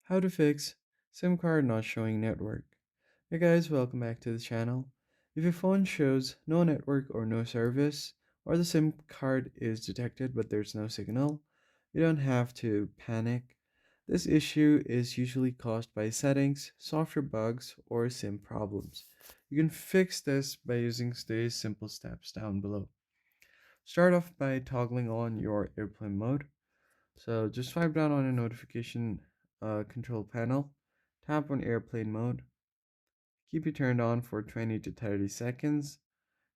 How to fix SIM card not showing network. Hey guys, welcome back to the channel. If your phone shows no network or no service, or the SIM card is detected but there's no signal, you don't have to panic. This issue is usually caused by settings, software bugs, or SIM problems. You can fix this by using these simple steps down below. Start off by toggling on your airplane mode. So just swipe down on a notification control panel, tap on airplane mode, keep it turned on for 20 to 30 seconds,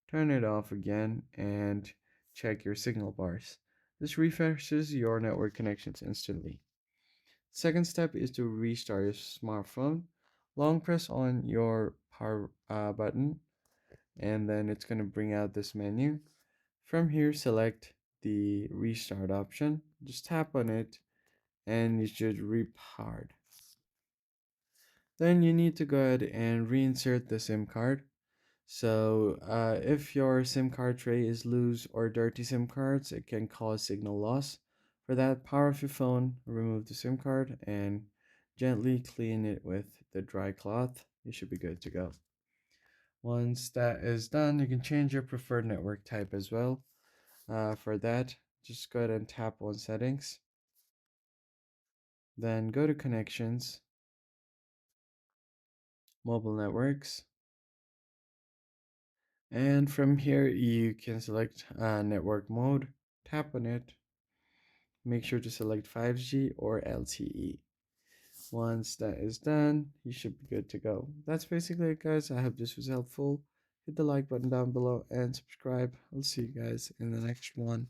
turn it off again, and check your signal bars. This refreshes your network connections instantly. Second step is to restart your smartphone. Long press on your power button, and then it's going to bring out this menu. From here, select the restart option. Just tap on it and you should repowered. Then you need to go ahead and reinsert the SIM card. So if your SIM card tray is loose or dirty SIM cards, it can cause signal loss. For that, power off your phone, remove the SIM card, and gently clean it with the dry cloth. You should be good to go. Once that is done, you can change your preferred network type as well. For that, just go ahead and tap on settings. Then go to connections, mobile networks. And from here, you can select network mode, tap on it, make sure to select 5G or LTE. Once that is done, you should be good to go. That's basically it, guys. I hope this was helpful. Hit the like button down below and subscribe. I'll see you guys in the next one.